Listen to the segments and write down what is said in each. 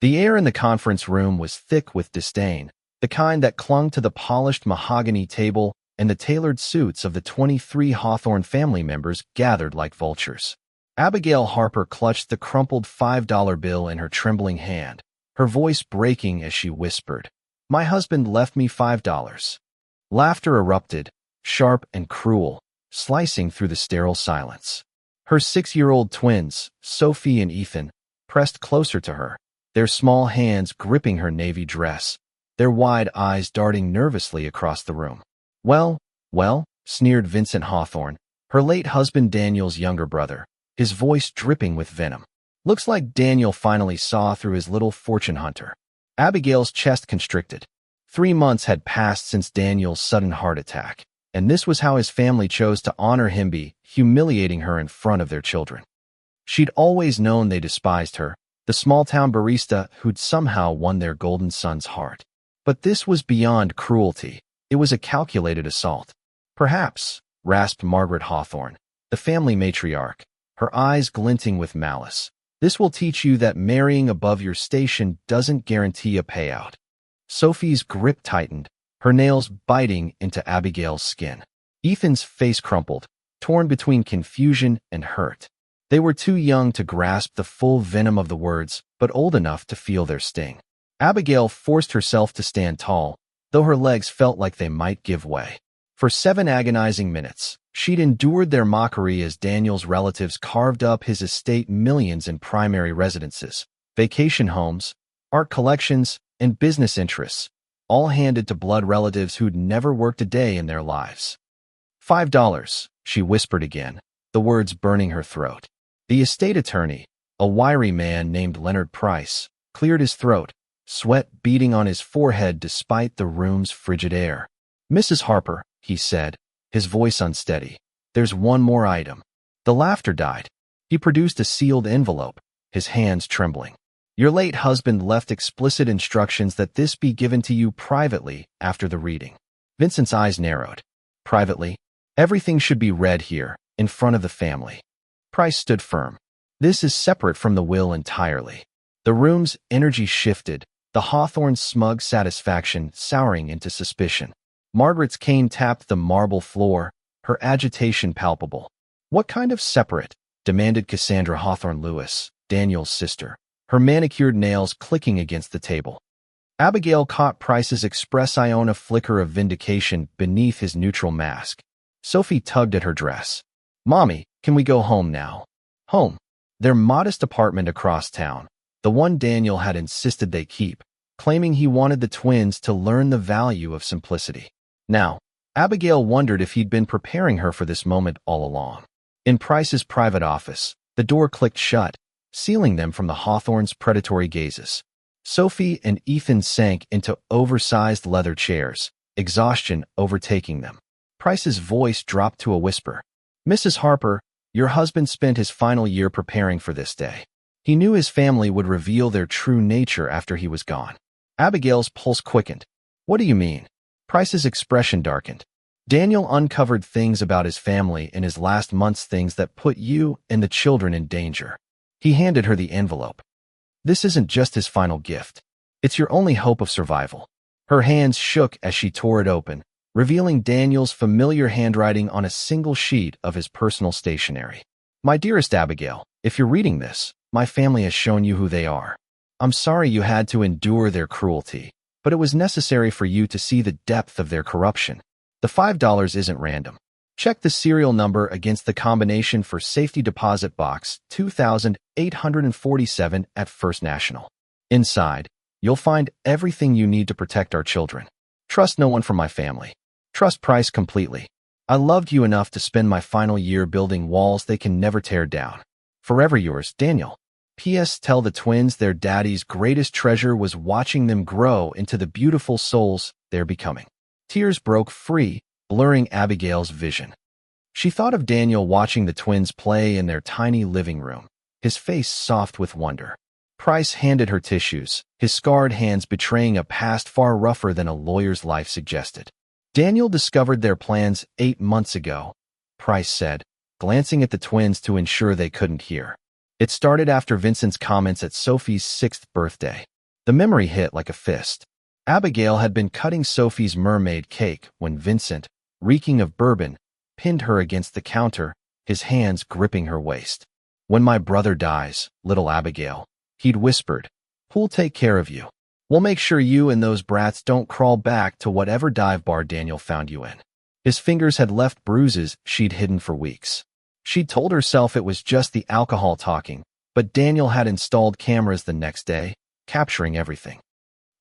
The air in the conference room was thick with disdain, the kind that clung to the polished mahogany table and the tailored suits of the 23 Hawthorne family members gathered like vultures. Abigail Harper clutched the crumpled $5 bill in her trembling hand, her voice breaking as she whispered, "My husband left me $5. Laughter erupted, sharp and cruel, slicing through the sterile silence. Her 6-year-old twins, Sophie and Ethan, pressed closer to her, their small hands gripping her navy dress, their wide eyes darting nervously across the room. Well, sneered Vincent Hawthorne, her late husband Daniel's younger brother, his voice dripping with venom. Looks like Daniel finally saw through his little fortune hunter. Abigail's chest constricted. 3 months had passed since Daniel's sudden heart attack, and this was how his family chose to honor him, by humiliating her in front of their children. She'd always known they despised her, the small-town barista who'd somehow won their golden son's heart. But this was beyond cruelty. It was a calculated assault. Perhaps, rasped Margaret Hawthorne, the family matriarch, her eyes glinting with malice, this will teach you that marrying above your station doesn't guarantee a payout. Sophie's grip tightened, her nails biting into Abigail's skin. Ethan's face crumpled, torn between confusion and hurt. They were too young to grasp the full venom of the words, but old enough to feel their sting. Abigail forced herself to stand tall, though her legs felt like they might give way. For 7 agonizing minutes, she'd endured their mockery as Daniel's relatives carved up his estate millions in primary residences, vacation homes, art collections, and business interests, all handed to blood relatives who'd never worked a day in their lives. $5, she whispered again, the words burning her throat. The estate attorney, a wiry man named Leonard Price, cleared his throat, sweat beading on his forehead despite the room's frigid air. "Mrs. Harper," he said, his voice unsteady, "there's one more item." The laughter died. He produced a sealed envelope, his hands trembling. "Your late husband left explicit instructions that this be given to you privately after the reading." Vincent's eyes narrowed. "Privately? Everything should be read here, in front of the family." Price stood firm. "This is separate from the will entirely." The room's energy shifted, the Hawthorne's smug satisfaction souring into suspicion. Margaret's cane tapped the marble floor, her agitation palpable. "What kind of separate?" demanded Cassandra Hawthorne Lewis, Daniel's sister, her manicured nails clicking against the table. Abigail caught Price's express-ion flicker of vindication beneath his neutral mask. Sophie tugged at her dress. "Mommy, can we go home now?" Home. Their modest apartment across town, the one Daniel had insisted they keep, claiming he wanted the twins to learn the value of simplicity. Now, Abigail wondered if he'd been preparing her for this moment all along. In Price's private office, the door clicked shut, sealing them from the Hawthornes' predatory gazes. Sophie and Ethan sank into oversized leather chairs, exhaustion overtaking them. Price's voice dropped to a whisper. "Mrs. Harper, your husband spent his final year preparing for this day. He knew his family would reveal their true nature after he was gone." Abigail's pulse quickened. "What do you mean?" Price's expression darkened. "Daniel uncovered things about his family in his last month's things that put you and the children in danger." He handed her the envelope. "This isn't just his final gift. It's your only hope of survival." Her hands shook as she tore it open, revealing Daniel's familiar handwriting on a single sheet of his personal stationery. "My dearest Abigail, if you're reading this, my family has shown you who they are. I'm sorry you had to endure their cruelty, but it was necessary for you to see the depth of their corruption. The $5 isn't random. Check the serial number against the combination for Safety Deposit Box 2847 at First National. Inside, you'll find everything you need to protect our children. Trust no one from my family. Trust Price completely. I loved you enough to spend my final year building walls they can never tear down. Forever yours, Daniel. P.S. Tell the twins their daddy's greatest treasure was watching them grow into the beautiful souls they're becoming." Tears broke free, blurring Abigail's vision. She thought of Daniel watching the twins play in their tiny living room, his face soft with wonder. Price handed her tissues, his scarred hands betraying a past far rougher than a lawyer's life suggested. "Daniel discovered their plans 8 months ago," Price said, glancing at the twins to ensure they couldn't hear. "It started after Vincent's comments at Sophie's 6th birthday. The memory hit like a fist. Abigail had been cutting Sophie's mermaid cake when Vincent, reeking of bourbon, pinned her against the counter, his hands gripping her waist. "When my brother dies, little Abigail," he'd whispered, "who'll take care of you? We'll make sure you and those brats don't crawl back to whatever dive bar Daniel found you in." His fingers had left bruises she'd hidden for weeks. She'd told herself it was just the alcohol talking, but Daniel had installed cameras the next day, capturing everything.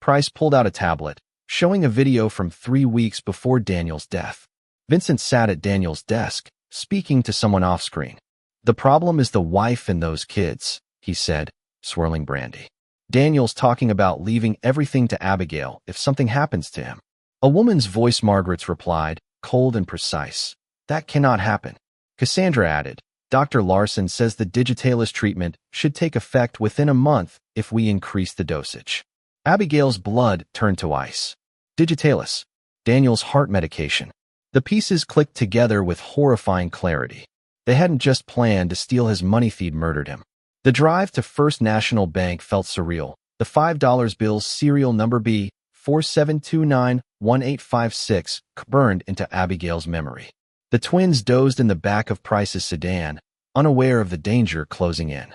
Price pulled out a tablet, showing a video from 3 weeks before Daniel's death. Vincent sat at Daniel's desk, speaking to someone off-screen. "The problem is the wife and those kids," he said, swirling brandy. "Daniel's talking about leaving everything to Abigail if something happens to him." A woman's voice, Margaret's, replied, cold and precise. "That cannot happen." Cassandra added, "Dr. Larson says the Digitalis treatment should take effect within a month if we increase the dosage." Abigail's blood turned to ice. Digitalis, Daniel's heart medication. The pieces clicked together with horrifying clarity. They hadn't just planned to steal his money, they'd murdered him. The drive to First National Bank felt surreal. The $5 bill's serial number B47291856 burned into Abigail's memory. The twins dozed in the back of Price's sedan, unaware of the danger closing in.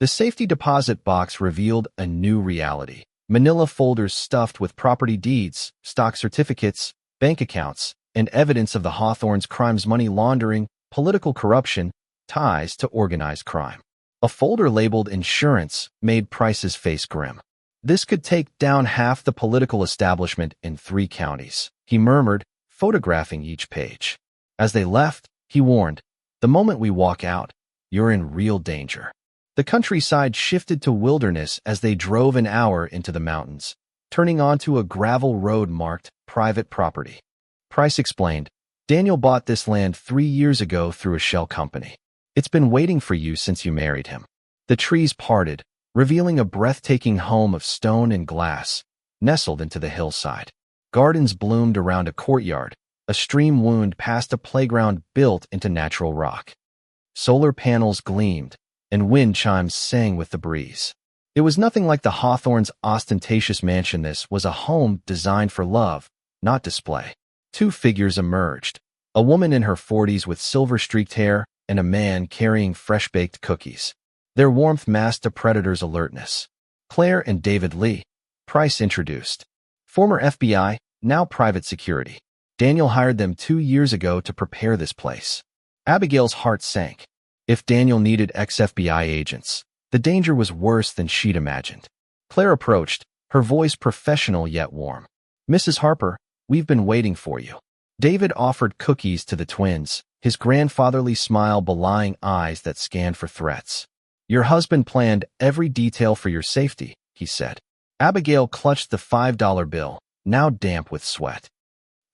The safety deposit box revealed a new reality. Manila folders stuffed with property deeds, stock certificates, bank accounts, and evidence of the Hawthorns' crimes: money laundering, political corruption, ties to organized crime. A folder labeled insurance made Price's face grim. "This could take down half the political establishment in 3 counties, he murmured, photographing each page. As they left, he warned, "The moment we walk out, you're in real danger." The countryside shifted to wilderness as they drove an hour into the mountains, turning onto a gravel road marked private property. Price explained, "Daniel bought this land 3 years ago through a shell company. It's been waiting for you since you married him." The trees parted, revealing a breathtaking home of stone and glass, nestled into the hillside. Gardens bloomed around a courtyard. A stream wound past a playground built into natural rock. Solar panels gleamed, and wind chimes sang with the breeze. It was nothing like the Hawthorns' ostentatious mansion. This was a home designed for love, not display. 2 figures emerged, a woman in her 40s with silver-streaked hair and a man carrying fresh-baked cookies. Their warmth masked a predator's alertness. "Claire and David Lee," Price introduced. "Former FBI, now private security. Daniel hired them 2 years ago to prepare this place." Abigail's heart sank. If Daniel needed ex-FBI agents, the danger was worse than she'd imagined. Claire approached, her voice professional yet warm. "Mrs. Harper, we've been waiting for you." David offered cookies to the twins, his grandfatherly smile belying eyes that scanned for threats. "Your husband planned every detail for your safety," he said. Abigail clutched the $5 bill, now damp with sweat.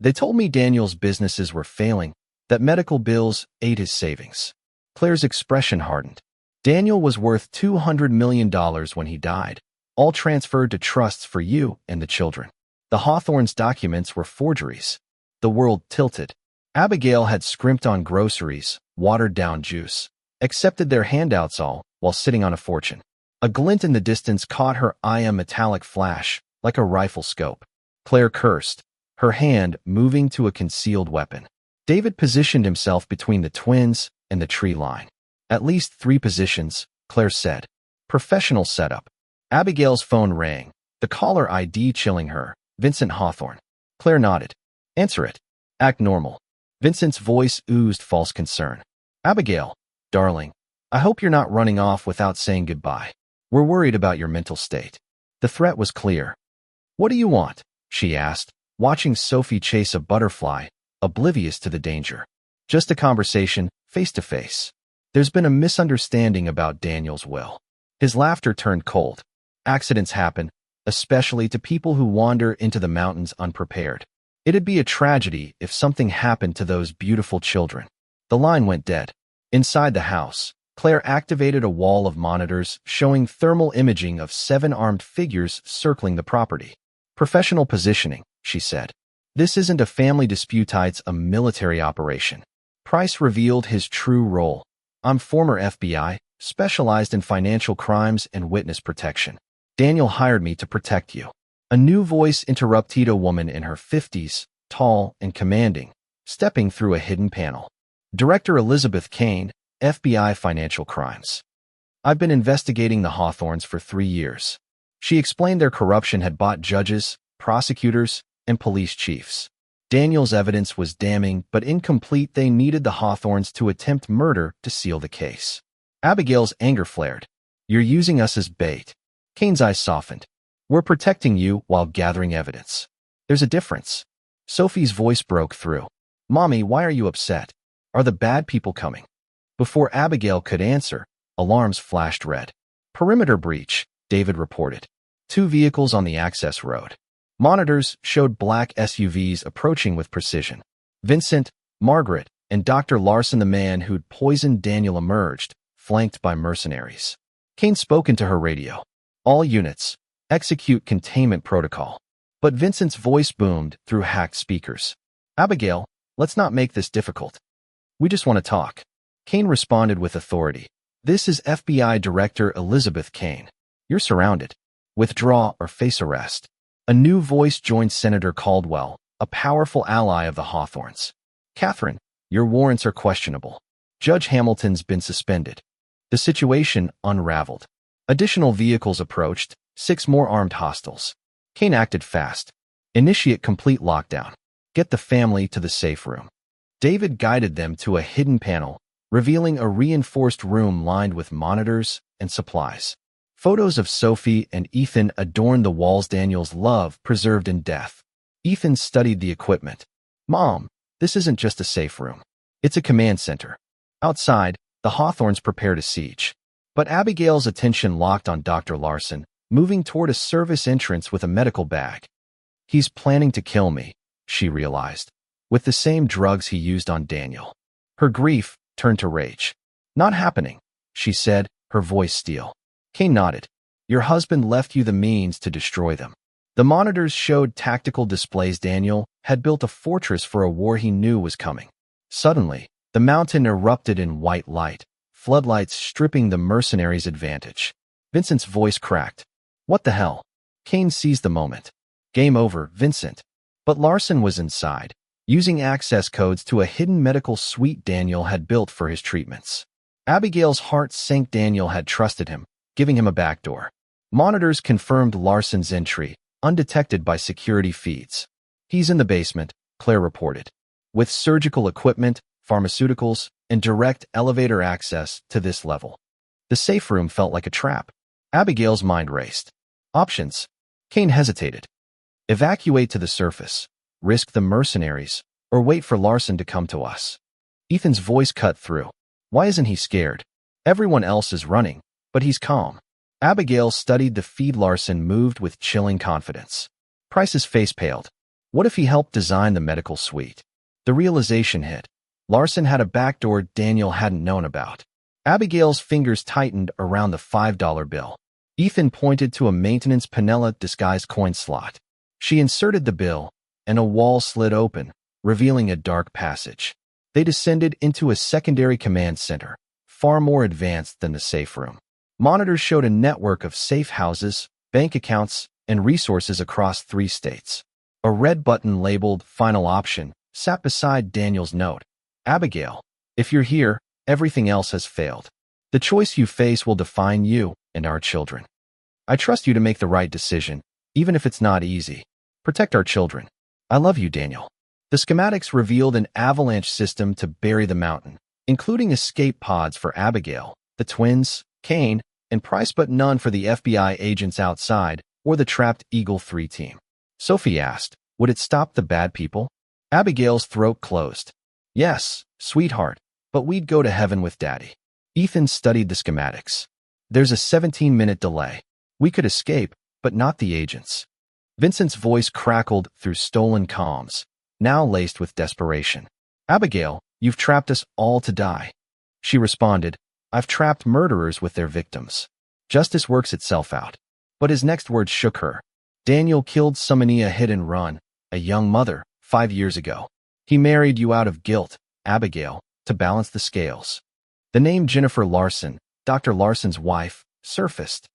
"They told me Daniel's businesses were failing, that medical bills ate his savings." Claire's expression hardened. "Daniel was worth $200 million when he died, all transferred to trusts for you and the children. The Hawthorns' documents were forgeries." The world tilted. Abigail had scrimped on groceries, watered down juice, accepted their handouts all while sitting on a fortune. A glint in the distance caught her eye, a metallic flash, like a rifle scope. Claire cursed, her hand moving to a concealed weapon. David positioned himself between the twins and the tree line. "At least 3 positions," Claire said. "Professional setup." Abigail's phone rang, the caller ID chilling her. "Vincent Hawthorn." Claire nodded. "Answer it. Act normal." Vincent's voice oozed false concern. "Abigail, darling, I hope you're not running off without saying goodbye. We're worried about your mental state." The threat was clear. "What do you want?" she asked, watching Sophie chase a butterfly, oblivious to the danger. "Just a conversation, face to face. There's been a misunderstanding about Daniel's will." His laughter turned cold. "Accidents happen, especially to people who wander into the mountains unprepared. It'd be a tragedy if something happened to those beautiful children." The line went dead. Inside the house, Claire activated a wall of monitors showing thermal imaging of 7 armed figures circling the property. "Professional positioning," she said. "This isn't a family dispute, it's a military operation." Price revealed his true role. "I'm former FBI, specialized in financial crimes and witness protection." Daniel hired me to protect you. A new voice interrupted, a woman in her 50s, tall and commanding, stepping through a hidden panel. Director Elizabeth Kane, FBI Financial Crimes. I've been investigating the Hawthorns for 3 years. She explained their corruption had bought judges, prosecutors, and police chiefs. Daniel's evidence was damning but incomplete. They needed the Hawthorns to attempt murder to seal the case. Abigail's anger flared. You're using us as bait. Kane's eyes softened. We're protecting you while gathering evidence. There's a difference. Sophie's voice broke through. Mommy, why are you upset? Are the bad people coming? Before Abigail could answer, alarms flashed red. Perimeter breach, David reported. 2 vehicles on the access road. Monitors showed black SUVs approaching with precision. Vincent, Margaret, and Dr. Larson, the man who'd poisoned Daniel, emerged, flanked by mercenaries. Kane spoke into her radio. All units, execute containment protocol. But Vincent's voice boomed through hacked speakers. Abigail, let's not make this difficult. We just want to talk. Kane responded with authority. This is FBI Director Elizabeth Kane. You're surrounded. Withdraw or face arrest. A new voice joined Senator Caldwell, a powerful ally of the Hawthorns. Catherine, your warrants are questionable. Judge Hamilton's been suspended. The situation unraveled. Additional vehicles approached, 6 more armed hostiles. Kane acted fast. Initiate complete lockdown. Get the family to the safe room. David guided them to a hidden panel, revealing a reinforced room lined with monitors and supplies. Photos of Sophie and Ethan adorned the walls. Daniel's love preserved in death. Ethan studied the equipment. Mom, this isn't just a safe room. It's a command center. Outside, the Hawthorns prepared a siege. But Abigail's attention locked on Dr. Larson, moving toward a service entrance with a medical bag. He's planning to kill me, she realized, with the same drugs he used on Daniel. Her grief turned to rage. Not happening, she said, her voice steel. Kane nodded. Your husband left you the means to destroy them. The monitors showed tactical displays. Daniel had built a fortress for a war he knew was coming. Suddenly, the mountain erupted in white light, floodlights stripping the mercenaries' advantage. Vincent's voice cracked. What the hell? Kane seized the moment. Game over, Vincent. But Larson was inside, using access codes to a hidden medical suite Daniel had built for his treatments. Abigail's heart sank. Daniel had trusted him, giving him a backdoor. Monitors confirmed Larson's entry, undetected by security feeds. He's in the basement, Claire reported, with surgical equipment, pharmaceuticals, and direct elevator access to this level. The safe room felt like a trap. Abigail's mind raced. Options. Kane hesitated. Evacuate to the surface, risk the mercenaries, or wait for Larson to come to us. Ethan's voice cut through. Why isn't he scared? Everyone else is running, but he's calm. Abigail studied the feed. Larson moved with chilling confidence. Price's face paled. What if he helped design the medical suite? The realization hit. Larson had a backdoor Daniel hadn't known about. Abigail's fingers tightened around the $5 bill. Ethan pointed to a maintenance Panella disguised coin slot. She inserted the bill, and a wall slid open, revealing a dark passage. They descended into a secondary command center, far more advanced than the safe room. Monitors showed a network of safe houses, bank accounts, and resources across 3 states. A red button labeled Final Option sat beside Daniel's note. Abigail, if you're here, everything else has failed. The choice you face will define you and our children. I trust you to make the right decision, even if it's not easy. Protect our children. I love you, Daniel. The schematics revealed an avalanche system to bury the mountain, including escape pods for Abigail, the twins, Kane, and Price, but none for the FBI agents outside or the trapped Eagle 3 team. Sophie asked, would it stop the bad people? Abigail's throat closed. Yes, sweetheart, but we'd go to heaven with Daddy. Ethan studied the schematics. There's a 17-minute delay. We could escape, but not the agents. Vincent's voice crackled through stolen comms, now laced with desperation. Abigail, you've trapped us all to die. She responded, I've trapped murderers with their victims. Justice works itself out. But his next words shook her. Daniel killed Sumania Hit and Run, a young mother, 5 years ago. He married you out of guilt, Abigail, to balance the scales. The name Jennifer Larson, Dr. Larson's wife, surfaced.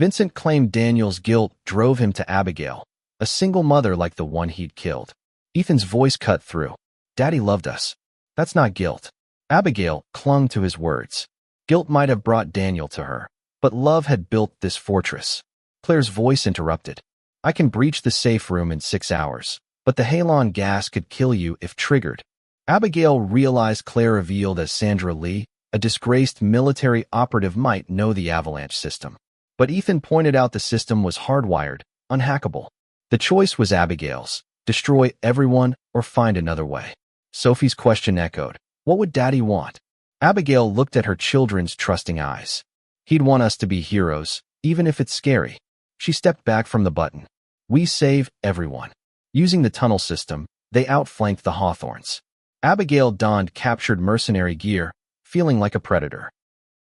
Vincent claimed Daniel's guilt drove him to Abigail, a single mother like the one he'd killed. Ethan's voice cut through. Daddy loved us. That's not guilt. Abigail clung to his words. Guilt might have brought Daniel to her, but love had built this fortress. Claire's voice interrupted. I can breach the safe room in 6 hours, but the halon gas could kill you if triggered. Abigail realized Claire revealed as Sandra Lee, a disgraced military operative, might know the avalanche system. But Ethan pointed out the system was hardwired, unhackable. The choice was Abigail's: destroy everyone or find another way. Sophie's question echoed. What would Daddy want? Abigail looked at her children's trusting eyes. He'd want us to be heroes, even if it's scary. She stepped back from the button. We save everyone. Using the tunnel system, they outflanked the Hawthorns. Abigail donned captured mercenary gear, feeling like a predator.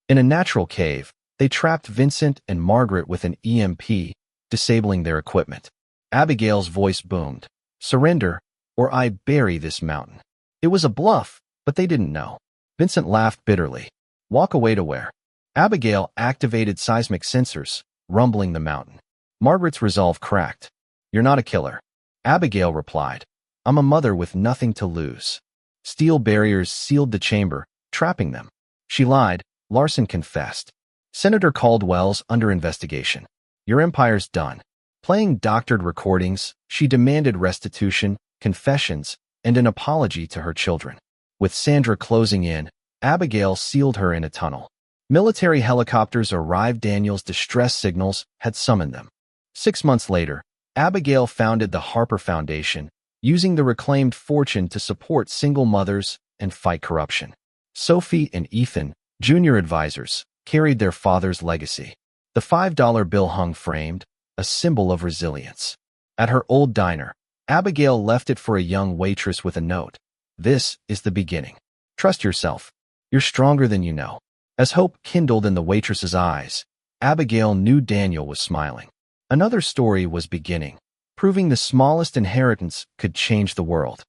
In a natural cave, they trapped Vincent and Margaret with an EMP, disabling their equipment. Abigail's voice boomed. Surrender, or I bury this mountain. It was a bluff, but they didn't know. Vincent laughed bitterly. Walk away to where? Abigail activated seismic sensors, rumbling the mountain. Margaret's resolve cracked. You're not a killer. Abigail replied. I'm a mother with nothing to lose. Steel barriers sealed the chamber, trapping them. She lied. Larson confessed. Senator Caldwell's under investigation. Your empire's done. Playing doctored recordings, she demanded restitution, confessions, and an apology to her children. With Sandra closing in, Abigail sealed her in a tunnel. Military helicopters arrived. Daniel's distress signals had summoned them. 6 months later, Abigail founded the Harper Foundation, using the reclaimed fortune to support single mothers and fight corruption. Sophie and Ethan, junior advisors, carried their father's legacy. The $5 bill hung framed, a symbol of resilience. At her old diner, Abigail left it for a young waitress with a note. This is the beginning. Trust yourself. You're stronger than you know. As hope kindled in the waitress's eyes, Abigail knew Daniel was smiling. Another story was beginning, proving the smallest inheritance could change the world.